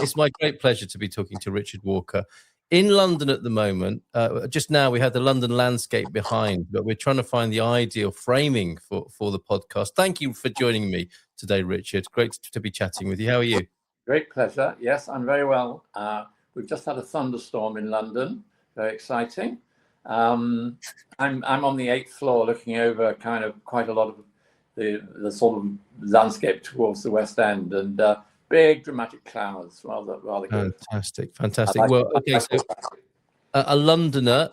It's my great pleasure to be talking to Richard Walker in London at the moment. Just now we had the London landscape behind, but we're trying to find the ideal framing for the podcast. Thank you for joining me today, Richard. Great to be chatting with you. How are you? Great pleasure. Yes, I'm very well. We've just had a thunderstorm in London. Very exciting. I'm on the 8th floor looking over kind of quite a lot of the sort of landscape towards the West End, and big dramatic clouds. Rather good. Fantastic. Well, okay, so a Londoner,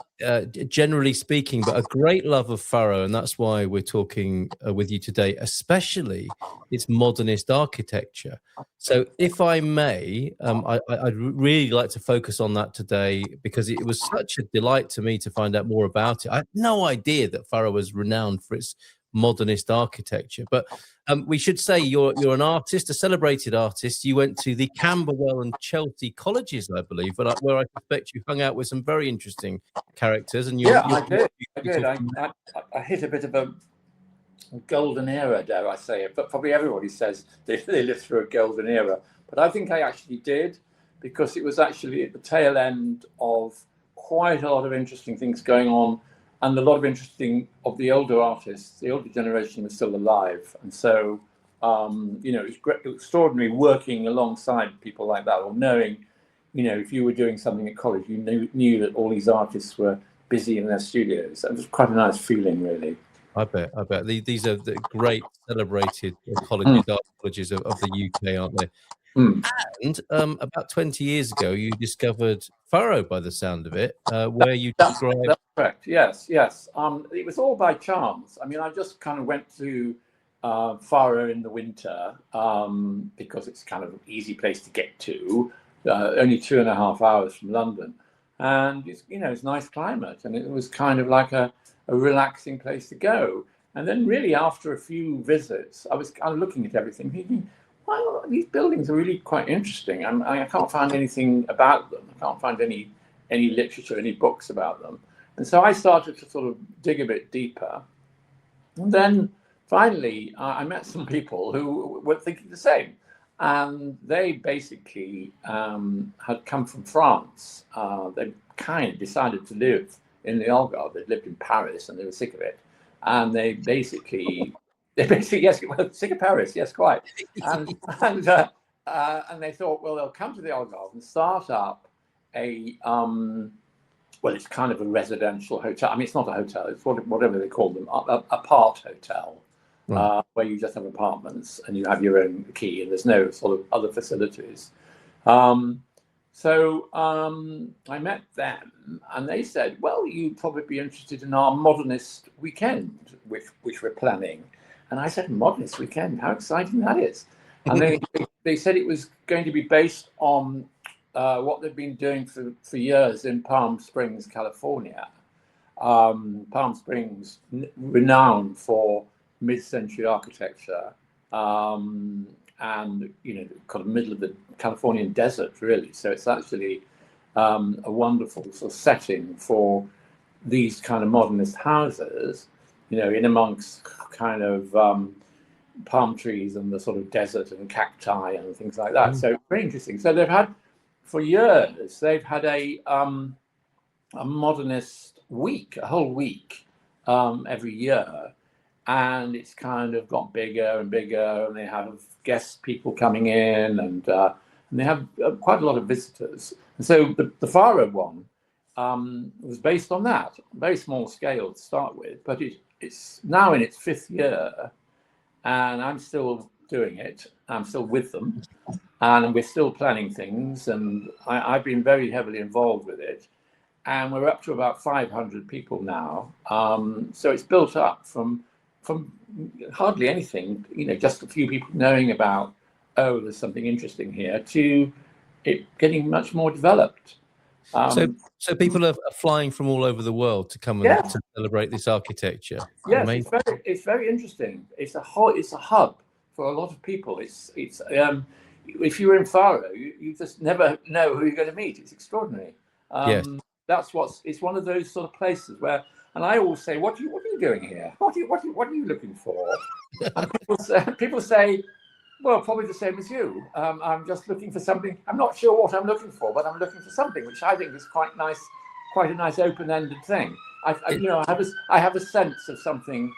generally speaking, but a great love of Faro, and that's why we're talking with you today, especially its modernist architecture. So if I may, I'd really like to focus on that today, because it was such a delight to me to find out more about it. I had no idea that Faro was renowned for its modernist architecture, but we should say you're an artist, a celebrated artist. You went to the Camberwell and Chelsea colleges, I believe, but where I suspect you hung out with some very interesting characters. And I did. I hit a bit of a golden era, dare I say it, but probably everybody says they lived through a golden era, but I think I actually did, because it was actually at the tail end of quite a lot of interesting things going on. And a lot of interesting of the older artists, the older generation was still alive. And so, it's extraordinary working alongside people like that, or knowing, if you were doing something at college, you knew that all these artists were busy in their studios. It was quite a nice feeling, really. I bet. These are the great celebrated colleges, art colleges of the UK, aren't they? And about 20 years ago, you discovered Faro, by the sound of it, where you described... That's correct, yes. It was all by chance. I mean, I just kind of went to Faro in the winter, because it's kind of an easy place to get to, only 2.5 hours from London. And it's nice climate, and it was kind of like a relaxing place to go. And then really after a few visits, I was kind of looking at everything, thinking, well, these buildings are really quite interesting. I can't find anything about them. I can't find any literature, any books about them. And so I started to sort of dig a bit deeper. And then finally, I met some people who were thinking the same. And they basically had come from France. They kind of decided to live in the Algarve. They'd lived in Paris and they were sick of it. And they basically, yes, well, sick of Paris, yes, quite. And they thought, well, they'll come to the Algarve and start up a, it's kind of a residential hotel. I mean, it's not a hotel, it's whatever they call them, a part hotel, where you just have apartments and you have your own key and there's no sort of other facilities. So I met them and they said, well, you'd probably be interested in our Modernist Weekend, which we're planning. And I said, Modernist Weekend, how exciting that is. And they said it was going to be based on what they've been doing for years in Palm Springs, California. Palm Springs, renowned for mid-century architecture, and kind of middle of the Californian desert, really. So it's actually a wonderful sort of setting for these kind of modernist houses, in amongst kind of palm trees and the sort of desert and cacti and things like that. So very interesting. So they've had, for years, they've had a modernist week, a whole week every year. And it's kind of got bigger and bigger, and they have guest people coming in, and they have quite a lot of visitors. And so the Faro one was based on that, very small scale to start with, but it's now in its 5th year, and I'm still doing it. I'm still with them, and we're still planning things, and I've been very heavily involved with it. And we're up to about 500 people now. So it's built up from hardly anything, just a few people knowing about, oh, there's something interesting here, to it getting much more developed. So people are flying from all over the world to come and to celebrate this architecture. Yes, it's very interesting. It's a hub for a lot of people. It's if you're in Faro, you just never know who you're going to meet. It's extraordinary. Yes. It's one of those sort of places where, and I always say, what are you doing here? What are you looking for? And people say, Well, probably the same as you. I'm just looking for something. I'm not sure what I'm looking for, but I'm looking for something which I think is quite nice, quite a nice open-ended thing. I have a sense of something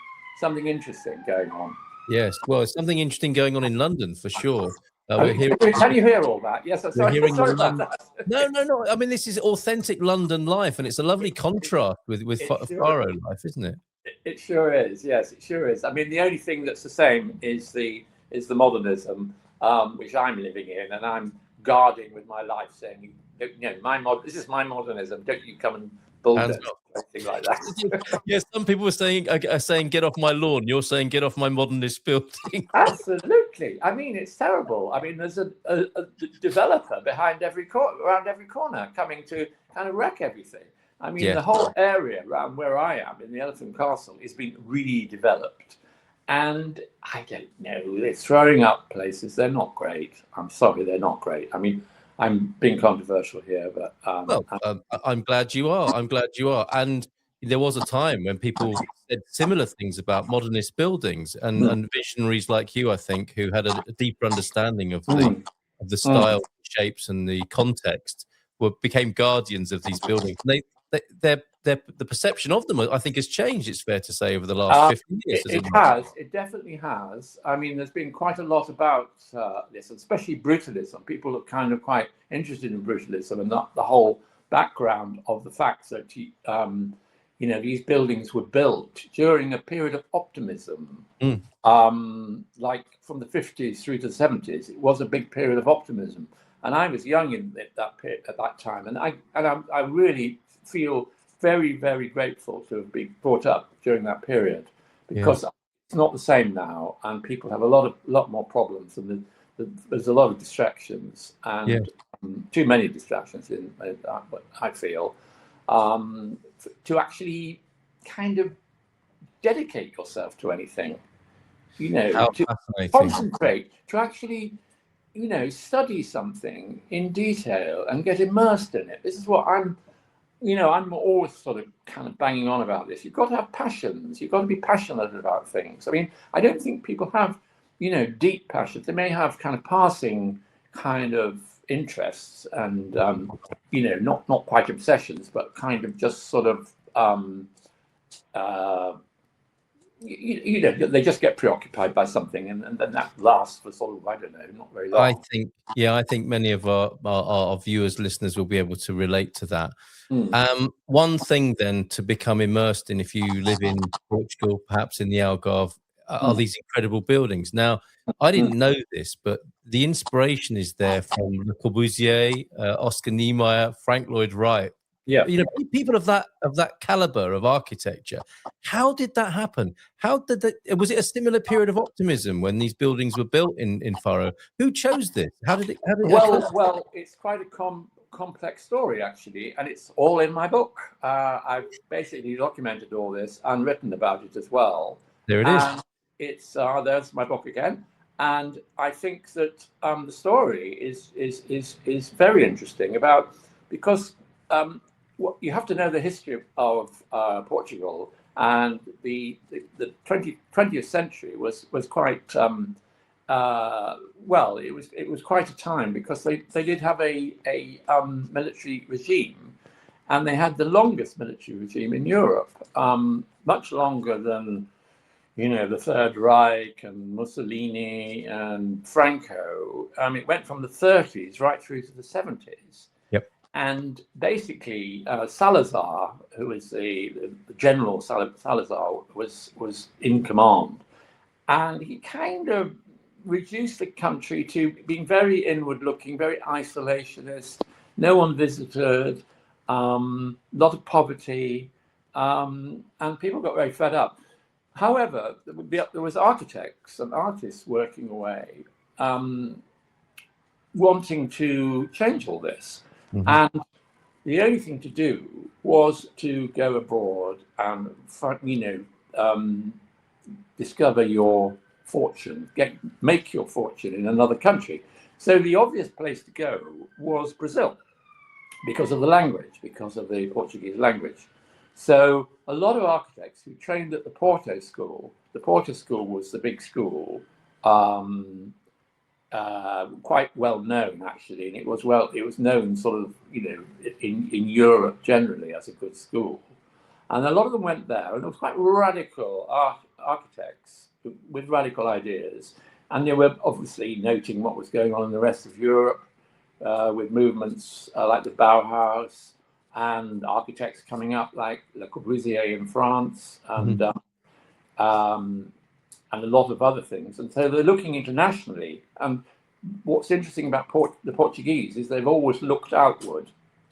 interesting going on. Yes, well, it's something interesting going on in London for sure. We're hearing. Can you hear all that? Yes, I'm We're sorry. hearing Sorry the about London. that. No. I mean, this is authentic London life, and it's a lovely contrast with Faro life, isn't it? It sure is. Yes, it sure is. I mean, the only thing that's the same is the modernism, which I'm living in, and I'm guarding with my life, saying, you know, this is my modernism. Don't you come and bulldoze or anything like that. Yes, some people are saying, get off my lawn. You're saying, get off my modernist building. Absolutely. I mean, it's terrible. I mean, there's a developer around every corner coming to kind of wreck everything. I mean, the whole area around where I am in the Elephant Castle is being redeveloped. And I don't know, they're throwing up places. They're not great. I'm sorry, they're not great. I mean, I'm being controversial here, but I'm glad you are. I'm glad you are. And there was a time when people said similar things about modernist buildings, and visionaries like you, I think, who had a deeper understanding of the style, shapes, and the context, became guardians of these buildings. The perception of them, I think, has changed. It's fair to say, over the last 50 years. It definitely has. I mean, there's been quite a lot about this, especially brutalism. People are kind of quite interested in brutalism and the whole background of the fact that these buildings were built during a period of optimism, like from the 50s through to the 70s. It was a big period of optimism, and I was young in that period at that time, and I really feel very, very grateful to have been brought up during that period, because it's not the same now, and people have a lot more problems, and there's a lot of distractions, and too many distractions in I feel, to actually kind of dedicate yourself to anything, to concentrate, to actually, study something in detail and get immersed in it. This is what I'm always sort of kind of banging on about this. You've got to have passions. You've got to be passionate about things. I mean, I don't think people have, deep passions. They may have kind of passing kind of interests and, not quite obsessions, but kind of just sort of, they just get preoccupied by something, and then that lasts for sort of, I don't know, not very long. I think many of our viewers, listeners will be able to relate to that. One thing then to become immersed in, if you live in Portugal, perhaps in the Algarve, are these incredible buildings. Now, I didn't know this, but the inspiration is there from Le Corbusier, Oscar Niemeyer, Frank Lloyd Wright. Yeah, people of that caliber of architecture. How did that happen? Was it a similar period of optimism when these buildings were built in Faro? Who chose this? How did it well, it's quite a complex story, actually, and it's all in my book. I've basically documented all this and written about it as well. There it is. It's there's my book again, and I think that the story is very interesting because you have to know the history of Portugal, and the 20th century was quite it was quite a time, because they did have a military regime, and they had the longest military regime in Europe, much longer than the Third Reich and Mussolini and Franco. It went from the 30s right through to the 70s. And basically, Salazar, who was the general, Salazar was in command, and he kind of reduced the country to being very inward-looking, very isolationist. No one visited, lot of poverty, and people got very fed up. However, there was architects and artists working away, wanting to change all this. And the only thing to do was to go abroad and, discover your fortune, make your fortune in another country. So the obvious place to go was Brazil, because of the language, because of the Portuguese language. So a lot of architects who trained at the Porto School was the big school, quite well known actually, and it was known sort of, in Europe generally as a good school. And a lot of them went there, and it was quite radical architects with radical ideas. And they were obviously noting what was going on in the rest of Europe, with movements like the Bauhaus, and architects coming up like Le Corbusier in France, and a lot of other things. And so they're looking internationally. And what's interesting about the Portuguese is they've always looked outward.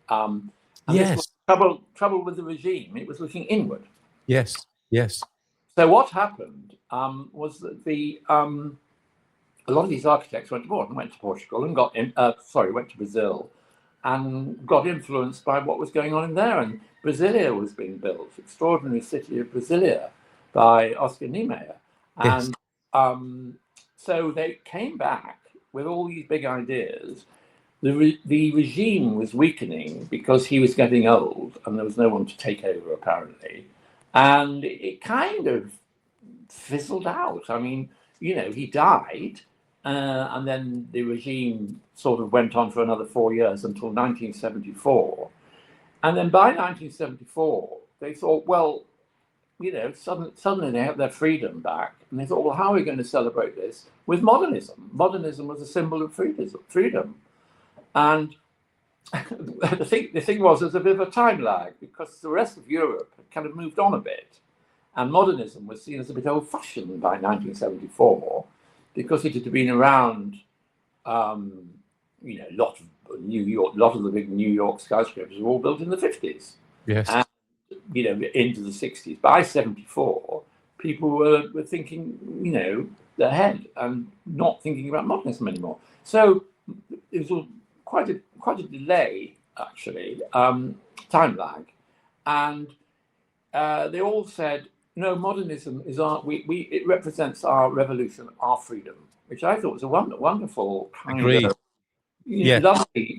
And this was trouble with the regime. It was looking inward. Yes. So what happened was that a lot of these architects went to Portugal and went to Brazil, and got influenced by what was going on in there. And Brasilia was being built, extraordinary city of Brasilia, by Oscar Niemeyer. And so they came back with all these big ideas. The regime was weakening because he was getting old and there was no one to take over, apparently. And it kind of fizzled out. I mean, he died, and then the regime sort of went on for another 4 years until 1974. And then by 1974, they thought, well, suddenly they have their freedom back. And they thought, well, how are we going to celebrate this? With modernism. Modernism was a symbol of freedom. And the thing was, there's a bit of a time lag because the rest of Europe had kind of moved on a bit. And modernism was seen as a bit old-fashioned by 1974 because it had been around, lot of New York, a lot of the big New York skyscrapers were all built in the 50s. Yes. And, into the 60s. By 74, people were thinking, ahead and not thinking about modernism anymore. So it was quite a delay, actually, time lag. And they all said, no, modernism is it represents our revolution, our freedom, which I thought was a wonderful kind of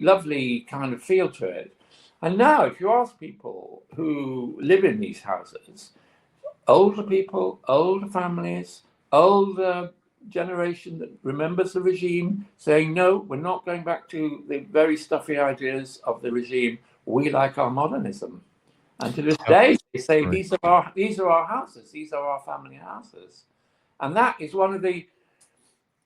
lovely kind of feel to it. And now, if you ask people who live in these houses, older people, older families, older generation that remembers the regime, saying, no, we're not going back to the very stuffy ideas of the regime. We like our modernism. And to this day, they say, these are our houses, these are our family houses. And that is one of the,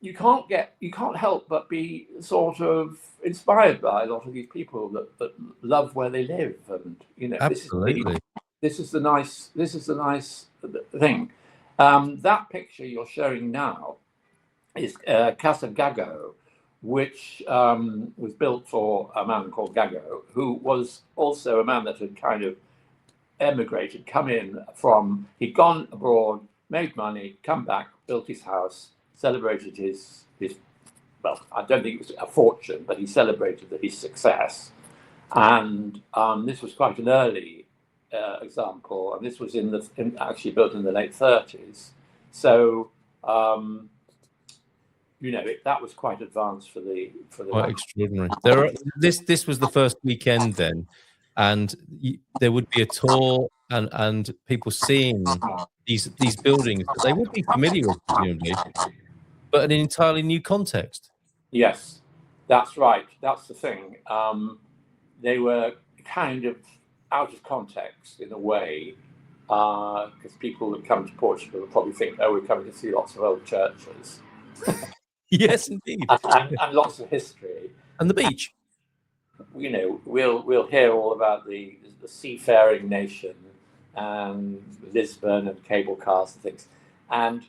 you can't help but be sort of inspired by a lot of these people that love where they live. And, absolutely. This is the nice thing. That picture you're showing now is Casa Gago, which was built for a man called Gago, who was also a man that had kind of emigrated, he'd gone abroad, made money, come back, built his house, celebrated his well, I don't think it was a fortune, but he celebrated his success. And this was quite an early example, and this was actually built in the late 30s. So that was quite advanced for the quite extraordinary. This was the first weekend then, and there would be a tour and people seeing these buildings that they would be familiar with, presumably, but in an entirely new context. Yes, that's right. That's the thing. They were kind of out of context in a way, because people that come to Portugal will probably think, oh, we're coming to see lots of old churches. Yes, indeed. and lots of history. And the beach. We'll hear all about the seafaring nation and Lisbon and cable cars and things. And,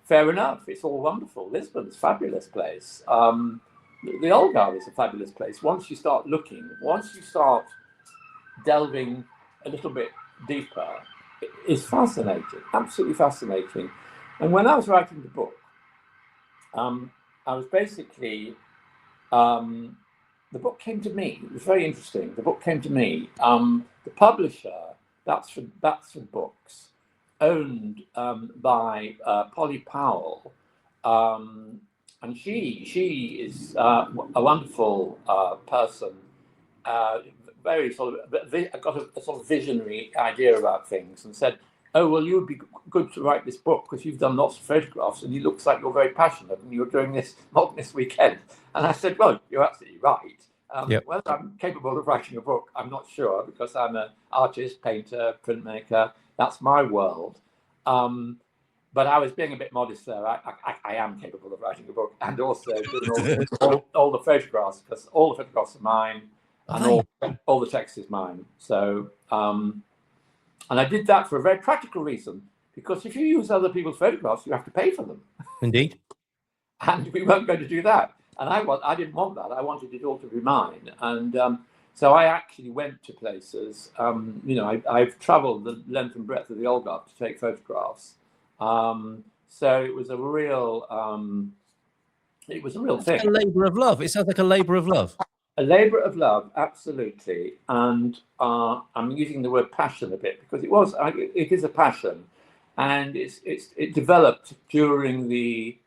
fair enough, it's all wonderful. Lisbon's a fabulous place. The Algarve is a fabulous place. Once you start delving a little bit deeper, it's fascinating, absolutely fascinating. And when I was writing the book, I was basically, the book came to me. It was very interesting. The book came to me. The publisher, that's for Books, owned by Polly Powell, and she is a wonderful person. Very sort of got a sort of visionary idea about things, and said, oh, well, you would be good to write this book because you've done lots of photographs and it looks like you're very passionate and you're doing this Modernist Weekend. And I said, well, you're absolutely right. Whether I'm capable of writing a book, I'm not sure, because I'm an artist, painter, printmaker. That's my world. But I was being a bit modest there. I am capable of writing a book and also doing all the photographs, because all the photographs are mine and all the text is mine. So, and I did that for a very practical reason, because if you use other people's photographs, you have to pay for them. Indeed. And we weren't going to do that. And I didn't want that. I wanted it all to be mine. And so I actually went to places. I've traveled the length and breadth of the Algarve to take photographs. So it was a real thing. A labour of love. It sounds like a labour of love. A labour of love, absolutely. And I'm using the word passion a bit because it is a passion, and it developed during the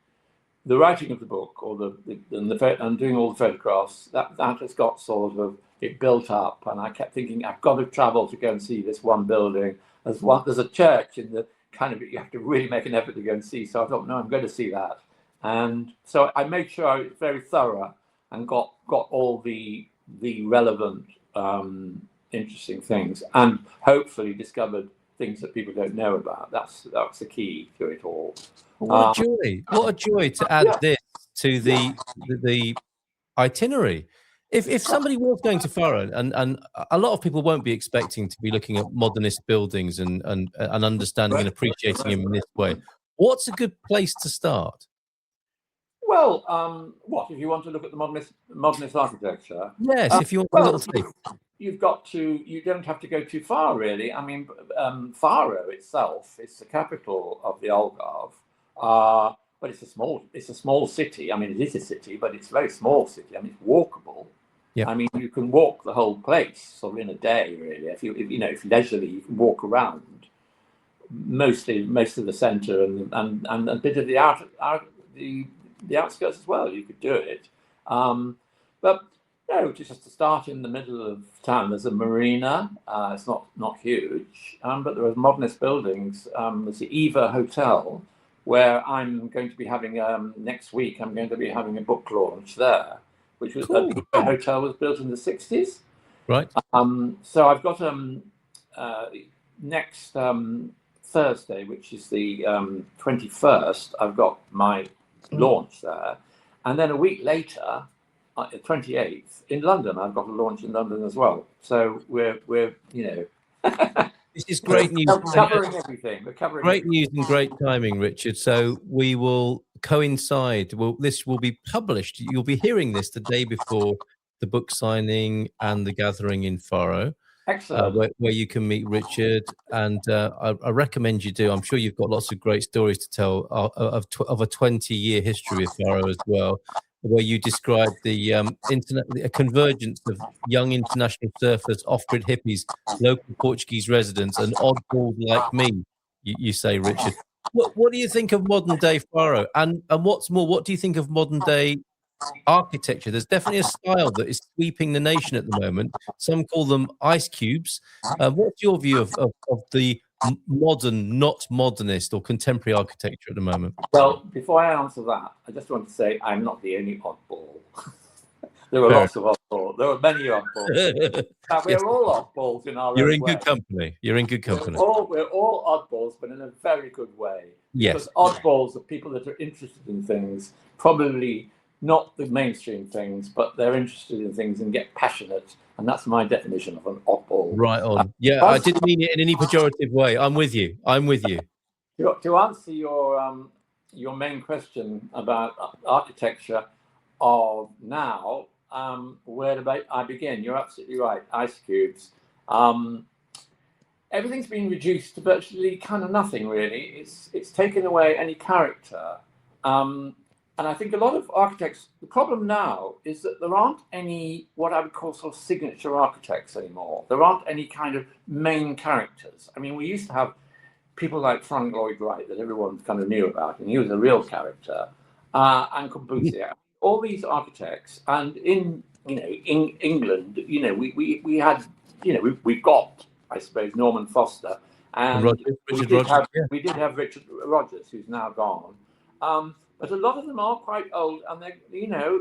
writing of the book, or and doing all the photographs. That has got sort of, it built up, and I kept thinking, I've got to travel to go and see this one building. There's a church in the kind of, you have to really make an effort to go and see. So I thought, no, I'm going to see that. And so I made sure I was very thorough and got all the relevant, interesting things, and hopefully discovered things that people don't know about. That's the key to it all. What a joy! What a joy to add this to the itinerary. If somebody was going to Faro, and a lot of people won't be expecting to be looking at modernist buildings and understanding and appreciating them in this way, what's a good place to start? Well, what if you want to look at the modernist architecture? Yes, if you want a little taste. You don't have to go too far, really. I mean, Faro itself is the capital of the Algarve, but it's a small city. I mean, it is a city, but it's a very small city. I mean, it's walkable. Yeah. I mean, you can walk the whole place sort of in a day, really. If leisurely, you can walk around most of the centre and a bit of the outskirts as well. You could do it, but no, just to start in the middle of town. There's a marina. It's not huge, but there are modernist buildings. There's the Eva Hotel, where I'm going to be having next week. I'm going to be having a book launch there, which was cool. The hotel was built in the 60s. Right. So I've got next Thursday, which is the 21st. I've got my launch there, and then a week later, 28th, in London, I've got a launch in London as well. So we're this is great news. Covering everything. We're covering great news and great timing, Richard. So we will coincide. This will be published. You'll be hearing this the day before the book signing and the gathering in Faro. Excellent. Where you can meet Richard, and I recommend you do. I'm sure you've got lots of great stories to tell of a 20-year history of Faro as well, where you describe a convergence of young international surfers, off-grid hippies, local Portuguese residents, and oddballs like me. You say, Richard. What do you think of modern day Faro? And what's more, what do you think of modern day architecture? There's definitely a style that is sweeping the nation at the moment. Some call them ice cubes. What's your view of the modern, not modernist or contemporary architecture at the moment? Well, before I answer that, I just want to say I'm not the only oddball. There were lots of oddballs. There were many oddballs. We're all oddballs in our own way. You're in good company. You're in good company. We're all oddballs, but in a very good way. Yes. Because oddballs are people that are interested in things, probably not the mainstream things, but they're interested in things and get passionate. And that's my definition of an oddball. Right on. Yeah, I didn't mean it in any pejorative way. I'm with you. To answer your main question about architecture of now, where do I begin? You're absolutely right. Ice cubes. Everything's been reduced to virtually kind of nothing, really. It's taken away any character. And I think a lot of architects, the problem now is that there aren't any what I would call sort of signature architects anymore. There aren't any kind of main characters. I mean, we used to have people like Frank Lloyd Wright that everyone kind of knew about, and he was a real character, and Corbusier. All these architects, and in England, we had, we got, I suppose, Norman Foster And And Richard Rogers, yeah. we did have Richard Rogers, who's now gone. But a lot of them are quite old, and they're near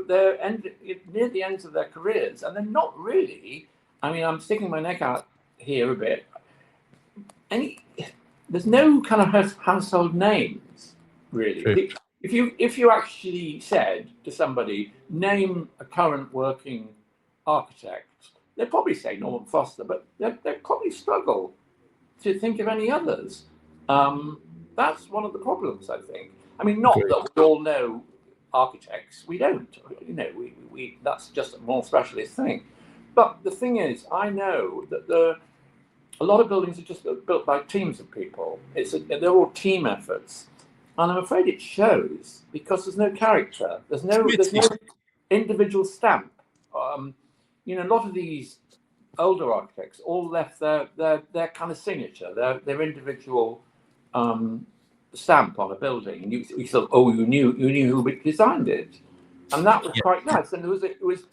the ends of their careers, and they're not really. I mean, I'm sticking my neck out here a bit. There's no kind of household names, really. True. If you actually said to somebody, name a current working architect, they'd probably say Norman Foster, but they'd probably struggle to think of any others. That's one of the problems, I think. I mean, not that we all know architects. We don't. We that's just a more specialist thing. But the thing is, I know that a lot of buildings are just built by teams of people. They're all team efforts, and I'm afraid it shows because there's no character. There's no individual stamp. A lot of these older architects all left their kind of signature, their individual stamp on a building, and you thought, oh, you knew who designed it, and that was quite nice. And it was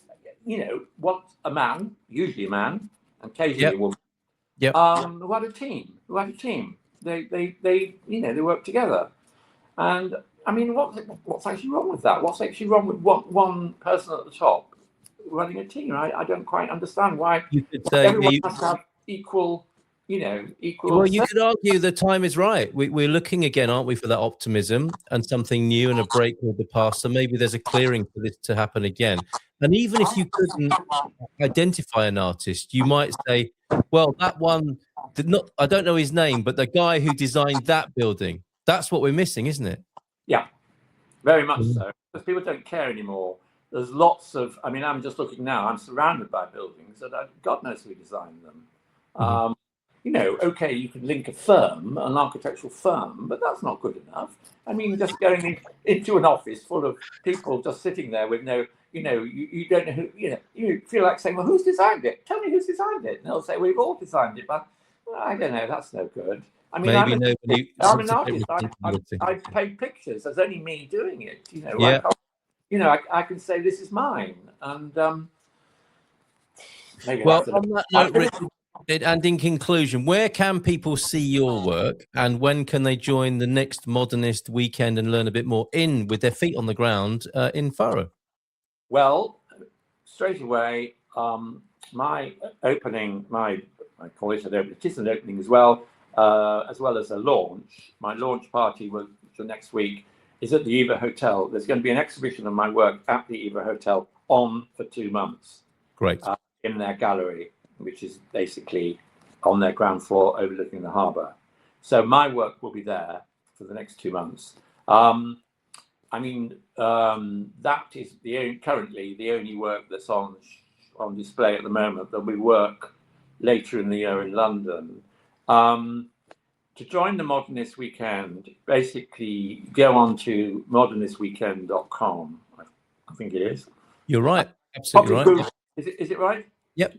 what a man, usually a man, occasionally a woman, who had a team. They worked together, and I mean, what's actually wrong with that? What's actually wrong with one person at the top running a team? I don't quite understand why you could say everyone has to have equal. Well, you could argue the time is right. We're looking again, aren't we, for that optimism and something new and a break with the past. So maybe there's a clearing for this to happen again. And even if you couldn't identify an artist, you might say, well, that one did not, I don't know his name, but the guy who designed that building, that's what we're missing, isn't it? Yeah, very much so. Because people don't care anymore. There's lots of, I mean, I'm just looking now, I'm surrounded by buildings that God knows who designed them. Okay, you can link a firm, an architectural firm, but that's not good enough. I mean, just going into an office full of people just sitting there with no, you don't know who, you feel like saying, well, who's designed it? Tell me who's designed it. And they'll say, we've all designed it, but I don't know, that's no good. I mean, I'm an artist. I paint pictures. There's only me doing it. I can say this is mine, and maybe. Well, on that note, Richard, and in conclusion, where can people see your work, and when can they join the next Modernist Weekend and learn a bit more with their feet on the ground in Faro? Well, straight away, my opening, I call it an opening. It is an opening as well as a launch. My launch party, which is next week, is at the Eva Hotel. There's going to be an exhibition of my work at the Eva Hotel for 2 months. Great. In their gallery, which is basically on their ground floor overlooking the harbour. So my work will be there for the next 2 months. That is currently the only work that's on display at the moment. There'll be work later in the year in London. To join the Modernist Weekend, basically go on to modernistweekend.com. I think it is. You're right. Absolutely right. Is it right? Yep.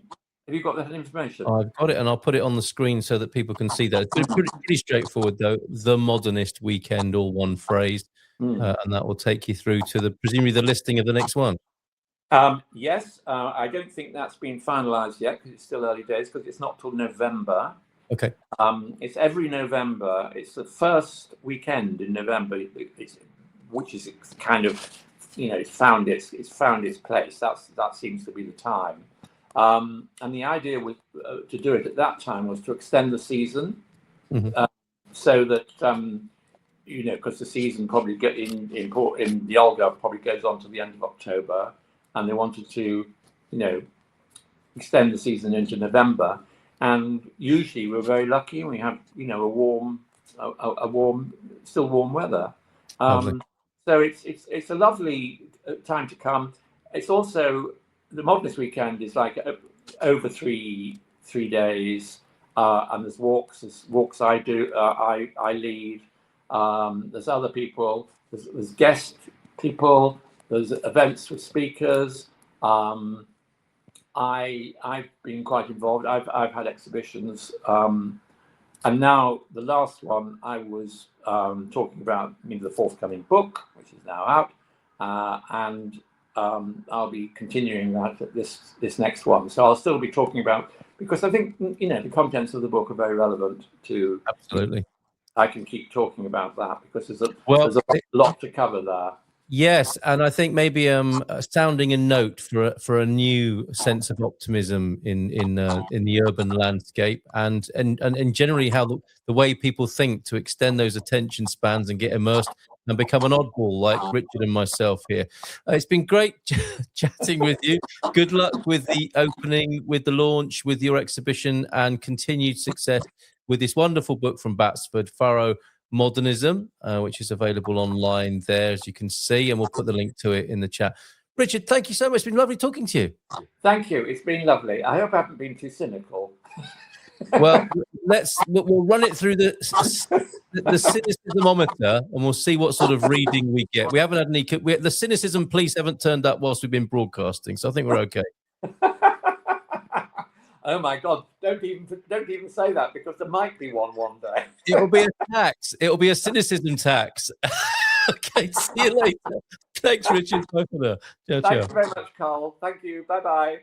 Have you got that information? I've got it, and I'll put it on the screen so that people can see that. It's pretty straightforward, though. The Modernist Weekend, all one phrase, and that will take you through to presumably the listing of the next one. Yes, I don't think that's been finalised yet because it's still early days, because it's not till November. Okay. It's every November. It's the first weekend in November, which is kind of, it's found its place. That seems to be the time. And the idea was to do it at that time was to extend the season, so that because the season probably in the Algarve probably goes on to the end of October, and they wanted to extend the season into November. And usually we're very lucky, and we have still warm weather. So it's a lovely time to come. It's also, the Modernist Weekend is like over three days, and there's walks I do, I lead. There's other people, there's guest people, there's events with speakers. I've been quite involved. I've had exhibitions, and now the last one I was talking about, the forthcoming book, which is now out, and I'll be continuing that at this next one. So I'll still be talking about, because I think, the contents of the book are very relevant to. Absolutely. I can keep talking about that because there's a lot to cover there. Yes, and I think maybe sounding a note for a new sense of optimism in the urban landscape, and generally how the way people think, to extend those attention spans and get immersed and become an oddball like Richard and myself here. It's been great chatting with you. Good luck with the opening, with the launch, with your exhibition, and continued success with this wonderful book from Batsford, Faro Modernism, which is available online there, as you can see, and we'll put the link to it in the chat. Richard, thank you so much. It's been lovely talking to you. Thank you. It's been lovely. I hope I haven't been too cynical. Well, we'll run it through the cynicismometer, and we'll see what sort of reading we get. We haven't had any. The cynicism police haven't turned up whilst we've been broadcasting, so I think we're okay. Oh my God! Don't even say that, because there might be one day. It'll be a tax. It'll be a cynicism tax. Okay. See you later. Thanks, Richard. Bye for now. Ciao, Thanks very much, Carl. Thank you. Bye bye.